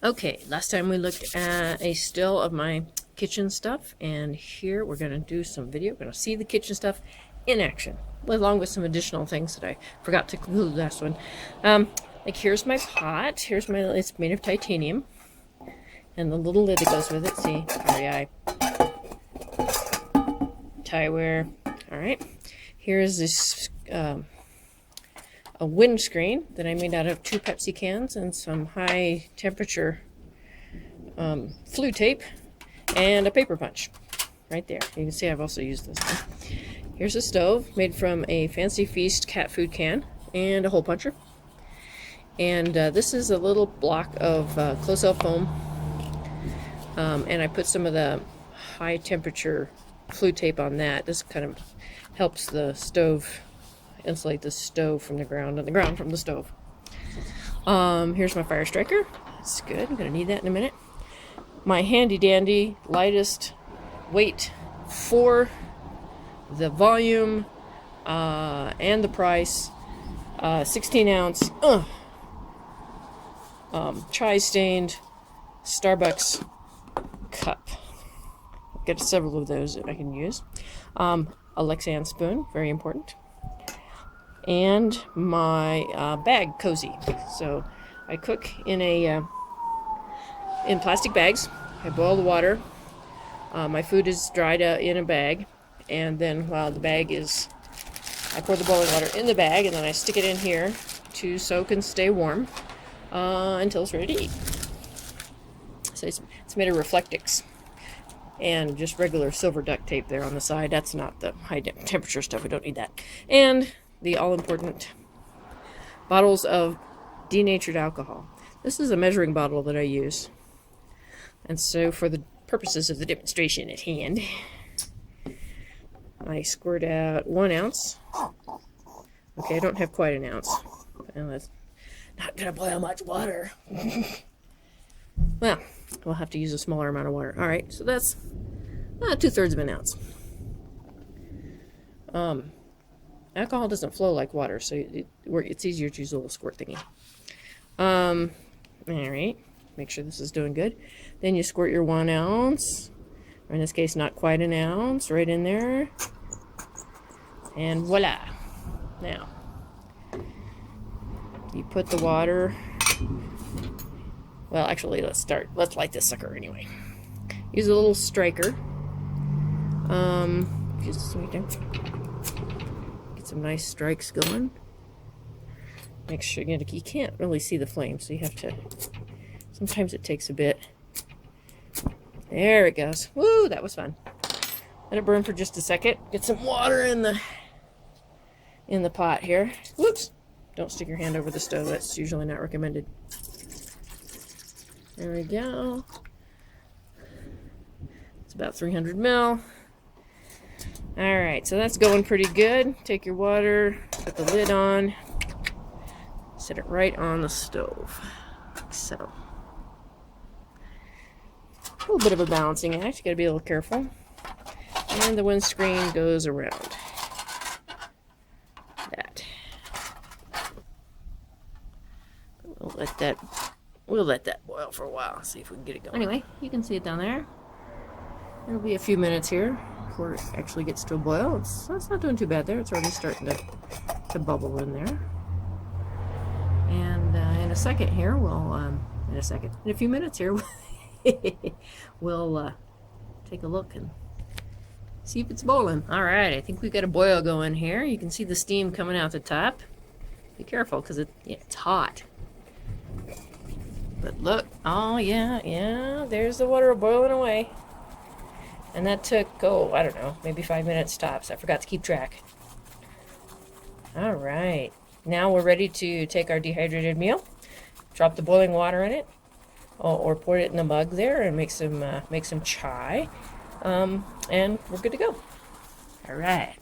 Okay, last time we looked at a still of my kitchen stuff, and here we're going to do some video. We're going to see the kitchen stuff in action, along with some additional things that I forgot to include last one. Like here's my pot. It's made of titanium, and the little lid that goes with it. See, REI, Taiware. All right. Here's this a windscreen that I made out of 2 Pepsi cans and some high temperature flue tape and a paper punch right there. You can see I've also used this one. Here's a stove made from a Fancy Feast cat food can and a hole puncher. And this is a little block of close-cell foam, and I put some of the high temperature flue tape on that. This kind of helps the stove insulate the stove from the ground and the ground from the stove. Here's my fire striker. That's good. I'm going to need that in a minute. My handy dandy lightest weight for the volume and the price, 16 ounce chai stained Starbucks cup. I've got several of those that I can use. A Lexan spoon, very important. And my bag cozy. So I cook in plastic bags. I boil the water. My food is dried in a bag, and then while the bag is, I pour the boiling water in the bag, and then I stick it in here to soak and stay warm until it's ready to eat. So it's made of Reflectix and just regular silver duct tape there on the side. That's not the high temperature stuff. We don't need that. And the all-important bottles of denatured alcohol. This is a measuring bottle that I use. And so for the purposes of the demonstration at hand, I squirt out 1 ounce. Okay, I don't have quite an ounce. Well, that's not going to boil much water. Well, we'll have to use a smaller amount of water. All right, so that's 2/3 of an ounce. Alcohol doesn't flow like water, so it's easier to use a little squirt thingy. All right, make sure this is doing good. Then you squirt your 1 ounce, or in this case, not quite an ounce, right in there. And voila. Now, you put the water, well, actually, let's light this sucker anyway. Use a little striker. Just right there. Some nice strikes going. Make sure you can't really see the flame, so you have to, sometimes it takes a bit. There it goes. Woo, that was fun. Let it burn for just a second. Get some water in the pot here. Whoops. Don't stick your hand over the stove. That's usually not recommended. There we go. It's about 300 ml. Alright, so that's going pretty good. Take your water, put the lid on, set it right on the stove. Like so. A little bit of a balancing act, you gotta be a little careful. And the windscreen goes around. That. We'll let that boil for a while, see if we can get it going. Anyway, you can see it down there. It'll be a few minutes here before it actually gets to a boil. It's not doing too bad there. It's already starting to bubble in there. And in a second here, in a few minutes here, we'll take a look and see if it's boiling. All right, I think we've got a boil going here. You can see the steam coming out the top. Be careful, because it's hot. But look, oh yeah, there's the water boiling away. And that took, I don't know, maybe 5 minutes tops. I forgot to keep track. All right. Now we're ready to take our dehydrated meal, drop the boiling water in it, or pour it in a mug there and make some chai. And we're good to go. All right.